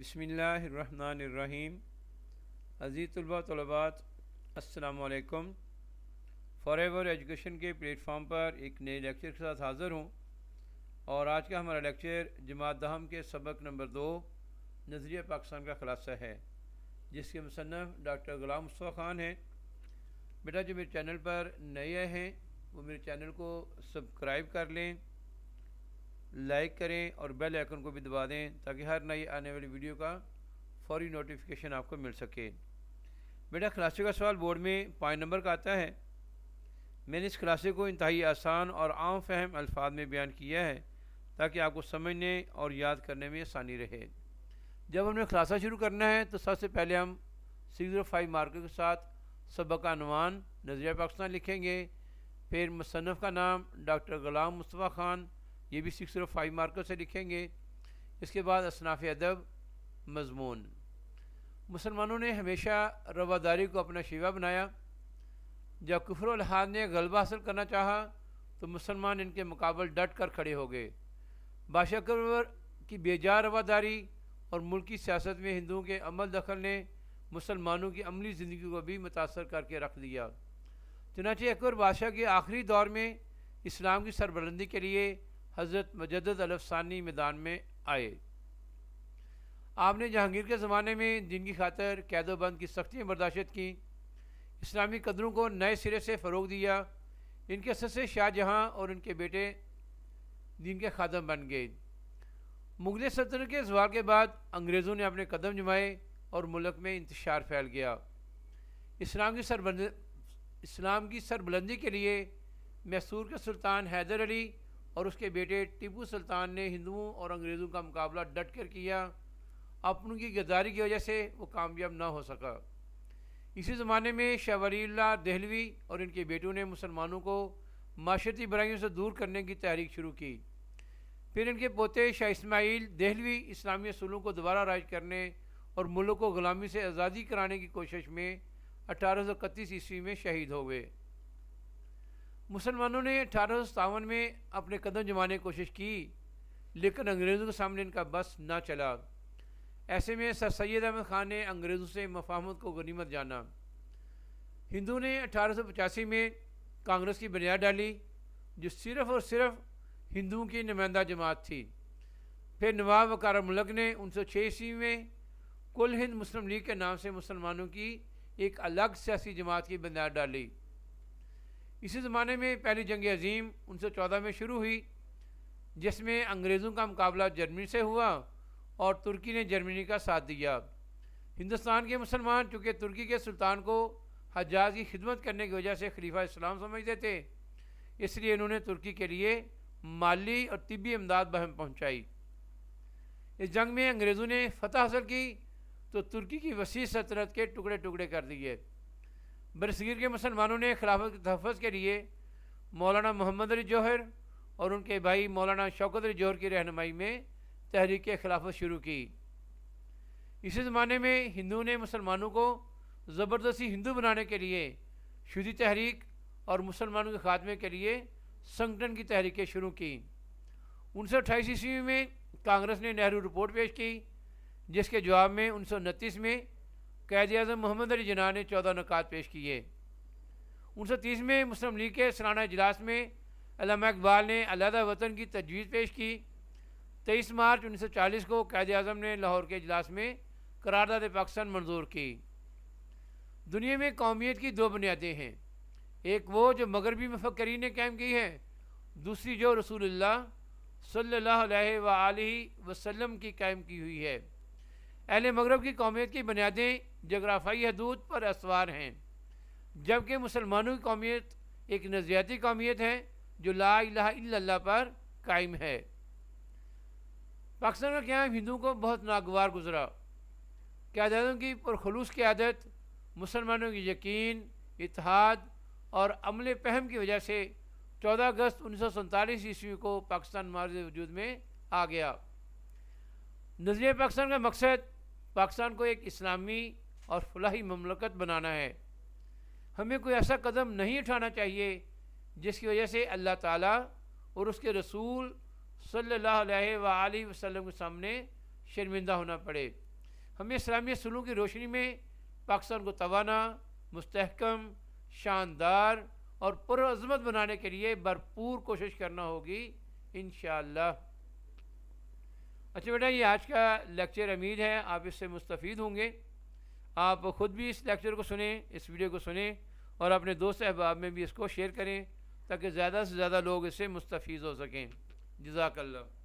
بسم اللہ الرحمن الرحیم۔ عزیز طلباء طلبات، السلام علیکم۔ فار ایور ایجوکیشن کے پلیٹ فارم پر ایک نئے لیکچر کے ساتھ حاضر ہوں، اور آج کا ہمارا لیکچر جماعت دہم کے سبق نمبر 2 نظریہ پاکستان کا خلاصہ ہے، جس کے مصنف ڈاکٹر غلام مصطفیٰ خان ہیں۔ بیٹا جو میرے چینل پر نئے ہیں وہ میرے چینل کو سبسکرائب کر لیں، لائک کریں اور بیل آئیکن کو بھی دبا دیں تاکہ ہر نئی آنے والی ویڈیو کا فوری نوٹیفیکیشن آپ کو مل سکے۔ بیٹا کلاسے کا سوال بورڈ میں 5 نمبر کا آتا ہے۔ میں نے اس کلاسے کو انتہائی آسان اور عام فہم الفاظ میں بیان کیا ہے تاکہ آپ کو سمجھنے اور یاد کرنے میں آسانی رہے۔ جب ہم نے کلاسہ شروع کرنا ہے تو سب سے پہلے ہم 605 مارکر کے ساتھ سبق کا عنوان نظریہ پاکستان لکھیں گے، پھر مصنف کا نام ڈاکٹر غلام مصطفیٰ خان، یہ بھی 605 مارکر سے لکھیں گے۔ اس کے بعد اصناف ادب، مضمون۔ مسلمانوں نے ہمیشہ رواداری کو اپنا شیوا بنایا۔ جب کفر و الحاد نے غلبہ حاصل کرنا چاہا تو مسلمان ان کے مقابل ڈٹ کر کھڑے ہو گئے۔ بادشاہ اکبر کی بے جا رواداری اور ملکی سیاست میں ہندوؤں کے عمل دخل نے مسلمانوں کی عملی زندگی کو بھی متاثر کر کے رکھ دیا۔ چنانچہ اکبر بادشاہ کے آخری دور میں اسلام کی سربلندی کے لیے حضرت مجدد الف ثانی میدان میں آئے۔ آپ نے جہانگیر کے زمانے میں دین کی خاطر قید و بند کی سختیاں برداشت کی، اسلامی قدروں کو نئے سرے سے فروغ دیا۔ ان کے اثر سے شاہ جہاں اور ان کے بیٹے دین کے خادم بن گئے۔ مغلیہ سلطنت کے زوال کے بعد انگریزوں نے اپنے قدم جمائے اور ملک میں انتشار پھیل گیا۔ اسلام کی سربلندی کے لیے میسور کے سلطان حیدر علی اور اس کے بیٹے ٹیپو سلطان نے ہندوؤں اور انگریزوں کا مقابلہ ڈٹ کر کیا۔ اپنوں کی غداری کی وجہ سے وہ کامیاب نہ ہو سکا۔ اسی زمانے میں شاہ ولی اللہ دہلوی اور ان کے بیٹوں نے مسلمانوں کو معاشرتی برائیوں سے دور کرنے کی تحریک شروع کی۔ پھر ان کے پوتے شاہ اسماعیل دہلوی اسلامی اصولوں کو دوبارہ رائج کرنے اور ملک کو غلامی سے آزادی کرانے کی کوشش میں 1831 عیسوی میں شہید ہو گئے۔ مسلمانوں نے 1857 میں اپنے قدم جمانے کی کوشش کی، لیکن انگریزوں کے سامنے ان کا بس نہ چلا۔ ایسے میں سر سید احمد خان نے انگریزوں سے مفاہمت کو غنیمت جانا۔ ہندوؤں نے 1885 میں کانگریس کی بنیاد ڈالی، جو صرف اور صرف ہندوؤں کی نمائندہ جماعت تھی۔ پھر نواب وقار ملک نے 1906 عیسوی میں کل ہند مسلم لیگ کے نام سے مسلمانوں کی ایک الگ سیاسی جماعت کی بنیاد ڈالی۔ اسی زمانے میں پہلی جنگ عظیم 1914 میں شروع ہوئی، جس میں انگریزوں کا مقابلہ جرمنی سے ہوا اور ترکی نے جرمنی کا ساتھ دیا۔ ہندوستان کے مسلمان چونکہ ترکی کے سلطان کو حجاز کی خدمت کرنے کی وجہ سے خلیفہ اسلام سمجھتے تھے، اس لیے انہوں نے ترکی کے لیے مالی اور طبی امداد بہم پہنچائی۔ اس جنگ میں انگریزوں نے فتح حاصل کی تو ترکی کی وسیع سلطنت کے ٹکڑے ٹکڑے کر دیے۔ برصغیر کے مسلمانوں نے خلافت کے تحفظ کے لیے مولانا محمد علی جوہر اور ان کے بھائی مولانا شوکت علی جوہر کی رہنمائی میں تحریک خلافت شروع کی۔ اسی زمانے میں ہندوؤں نے مسلمانوں کو زبردستی ہندو بنانے کے لیے شودھی تحریک اور مسلمانوں کے خاتمے کے لیے سنگٹن کی تحریکیں شروع کی۔ 1928 عیسوی میں کانگریس نے نہرو رپورٹ پیش کی، جس کے جواب میں 1929 میں قائد اعظم محمد علی جناح نے 14 نکات پیش کیے۔ 1930 میں مسلم لیگ کے سالانہ اجلاس میں علامہ اقبال نے علیحدہ وطن کی تجویز پیش کی۔ 23 مارچ 1940 کو قائد اعظم نے لاہور کے اجلاس میں قرارداد پاکستان منظور کی۔ دنیا میں قومیت کی 2 بنیادیں ہیں، ایک وہ جو مغربی مفکرین نے قائم کی ہے، دوسری جو رسول اللہ صلی اللہ علیہ وآلہ وسلم کی قائم کی ہوئی ہے۔ اہل مغرب کی قومیت کی بنیادیں جغرافیائی حدود پر استوار ہیں، جبکہ مسلمانوں کی قومیت ایک نظریاتی قومیت ہے جو لا الہ الا اللہ پر قائم ہے۔ پاکستان کا قیام ہندوؤں کو بہت ناگوار گزرا۔ قائد اعظم کی پرخلوص قیادت، مسلمانوں کی یقین، اتحاد اور عمل فہم کی وجہ سے 14 اگست 1947 عیسوی کو پاکستان معرض وجود میں آ گیا۔ نظریہ پاکستان کا مقصد پاکستان کو ایک اسلامی اور فلاحی مملکت بنانا ہے۔ ہمیں کوئی ایسا قدم نہیں اٹھانا چاہیے جس کی وجہ سے اللہ تعالیٰ اور اس کے رسول صلی اللہ علیہ وآلہ وسلم کے سامنے شرمندہ ہونا پڑے۔ ہمیں اسلامی اصولوں کی روشنی میں پاکستان کو توانا، مستحکم، شاندار اور پرعظمت بنانے کے لیے بھرپور کوشش کرنا ہوگی انشاءاللہ۔ اچھا بیٹا، یہ آج کا لیکچر، امید ہے آپ اس سے مستفید ہوں گے۔ آپ خود بھی اس لیکچر کو سنیں، اس ویڈیو کو سنیں، اور اپنے دوست احباب میں بھی اس کو شیئر کریں تاکہ زیادہ سے زیادہ لوگ اس سے مستفید ہو سکیں۔ جزاک اللہ۔